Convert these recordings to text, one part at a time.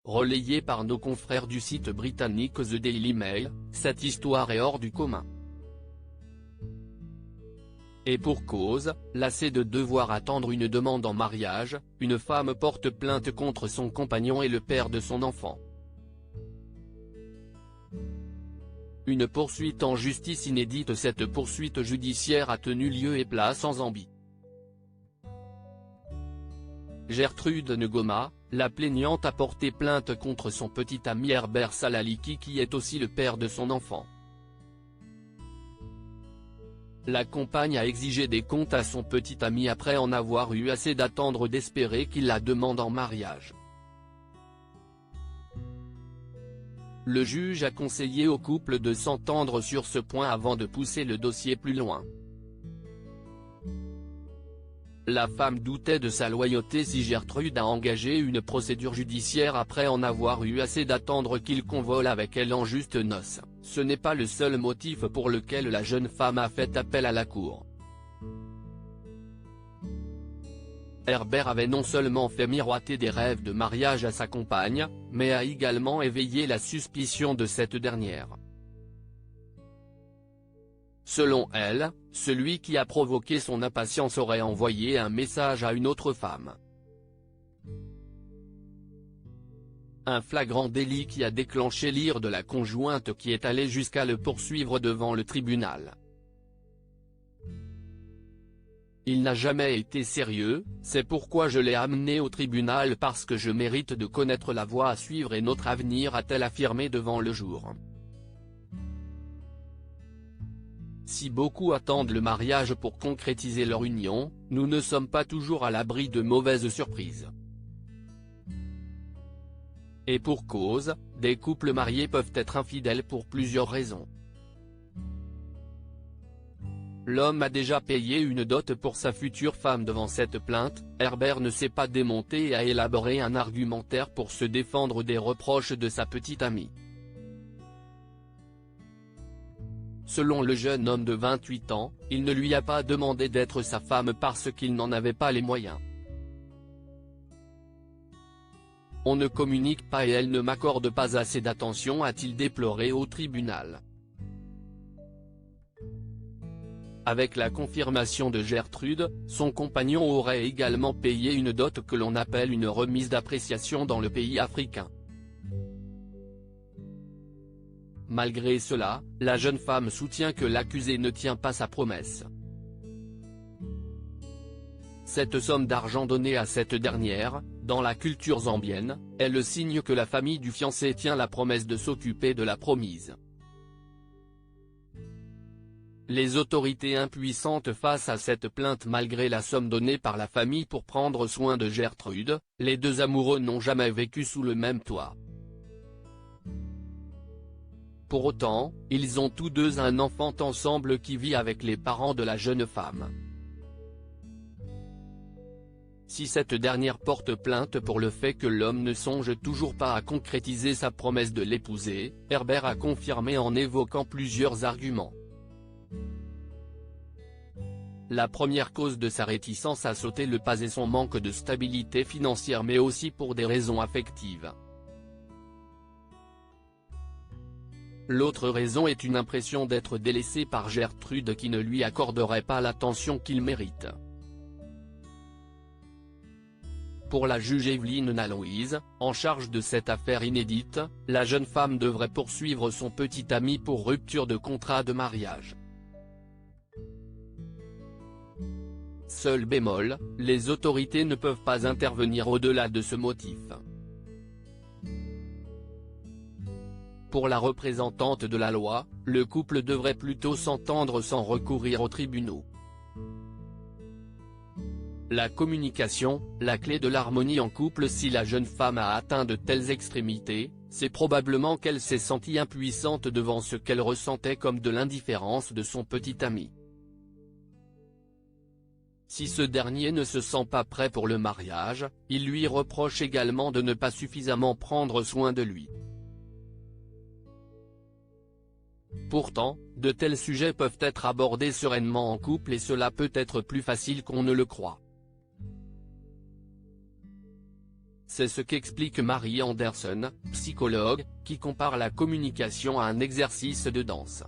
relayée par nos confrères du site britannique The Daily Mail, cette histoire est hors du commun. Et pour cause, lassée de devoir attendre une demande en mariage, une femme porte plainte contre son compagnon et le père de son enfant. Une poursuite en justice inédite. Cette poursuite judiciaire a tenu lieu et place en Zambie. Gertrude Ngoma, la plaignante, a porté plainte contre son petit ami Herbert Salaliki qui est aussi le père de son enfant. La compagne a exigé des comptes à son petit ami après en avoir eu assez d'attendre d'espérer qu'il la demande en mariage. Le juge a conseillé au couple de s'entendre sur ce point avant de pousser le dossier plus loin. La femme doutait de sa loyauté si Gertrude a engagé une procédure judiciaire après en avoir eu assez d'attendre qu'il convole avec elle en juste noces. Ce n'est pas le seul motif pour lequel la jeune femme a fait appel à la cour. Herbert avait non seulement fait miroiter des rêves de mariage à sa compagne, mais a également éveillé la suspicion de cette dernière. Selon elle, celui qui a provoqué son impatience aurait envoyé un message à une autre femme. Un flagrant délit qui a déclenché l'ire de la conjointe qui est allée jusqu'à le poursuivre devant le tribunal. Il n'a jamais été sérieux, c'est pourquoi je l'ai amené au tribunal parce que je mérite de connaître la voie à suivre et notre avenir, a-t-elle affirmé devant Le Jour. Si beaucoup attendent le mariage pour concrétiser leur union, nous ne sommes pas toujours à l'abri de mauvaises surprises. Et pour cause, des couples mariés peuvent être infidèles pour plusieurs raisons. L'homme a déjà payé une dot pour sa future femme. Devant cette plainte, Herbert ne s'est pas démonté et a élaboré un argumentaire pour se défendre des reproches de sa petite amie. Selon le jeune homme de 28 ans, il ne lui a pas demandé d'être sa femme parce qu'il n'en avait pas les moyens. On ne communique pas et elle ne m'accorde pas assez d'attention, a-t-il déploré au tribunal. Avec la confirmation de Gertrude, son compagnon aurait également payé une dot que l'on appelle une remise d'appréciation dans le pays africain. Malgré cela, la jeune femme soutient que l'accusé ne tient pas sa promesse. Cette somme d'argent donnée à cette dernière, dans la culture zambienne, est le signe que la famille du fiancé tient la promesse de s'occuper de la promise. Les autorités impuissantes face à cette plainte. Malgré la somme donnée par la famille pour prendre soin de Gertrude, les deux amoureux n'ont jamais vécu sous le même toit. Pour autant, ils ont tous deux un enfant ensemble qui vit avec les parents de la jeune femme. Si cette dernière porte plainte pour le fait que l'homme ne songe toujours pas à concrétiser sa promesse de l'épouser, Herbert a confirmé en évoquant plusieurs arguments. La première cause de sa réticence à sauter le pas est son manque de stabilité financière, mais aussi pour des raisons affectives. L'autre raison est une impression d'être délaissé par Gertrude qui ne lui accorderait pas l'attention qu'il mérite. Pour la juge Evelyne Naloise, en charge de cette affaire inédite, la jeune femme devrait poursuivre son petit ami pour rupture de contrat de mariage. Seul bémol, les autorités ne peuvent pas intervenir au-delà de ce motif. Pour la représentante de la loi, le couple devrait plutôt s'entendre sans recourir aux tribunaux. La communication, la clé de l'harmonie en couple. Si la jeune femme a atteint de telles extrémités, c'est probablement qu'elle s'est sentie impuissante devant ce qu'elle ressentait comme de l'indifférence de son petit ami. Si ce dernier ne se sent pas prêt pour le mariage, il lui reproche également de ne pas suffisamment prendre soin de lui. Pourtant, de tels sujets peuvent être abordés sereinement en couple et cela peut être plus facile qu'on ne le croit. C'est ce qu'explique Marie Anderson, psychologue, qui compare la communication à un exercice de danse.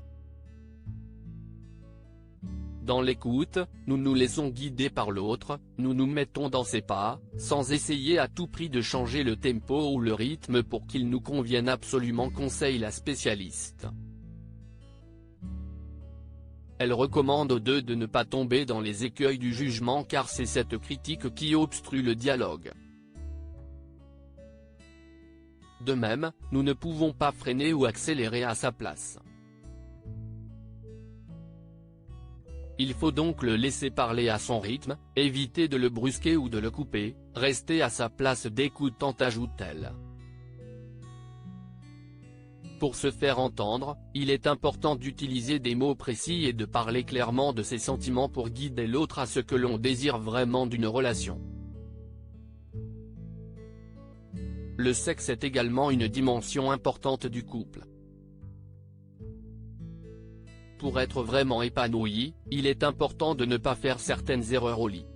Dans l'écoute, nous nous laissons guider par l'autre, nous nous mettons dans ses pas, sans essayer à tout prix de changer le tempo ou le rythme pour qu'il nous convienne absolument, conseille la spécialiste. Elle recommande aux deux de ne pas tomber dans les écueils du jugement car c'est cette critique qui obstrue le dialogue. De même, nous ne pouvons pas freiner ou accélérer à sa place. Il faut donc le laisser parler à son rythme, éviter de le brusquer ou de le couper, rester à sa place d'écoutant, ajoute-t-elle. Pour se faire entendre, il est important d'utiliser des mots précis et de parler clairement de ses sentiments pour guider l'autre à ce que l'on désire vraiment d'une relation. Le sexe est également une dimension importante du couple. Pour être vraiment épanoui, il est important de ne pas faire certaines erreurs au lit.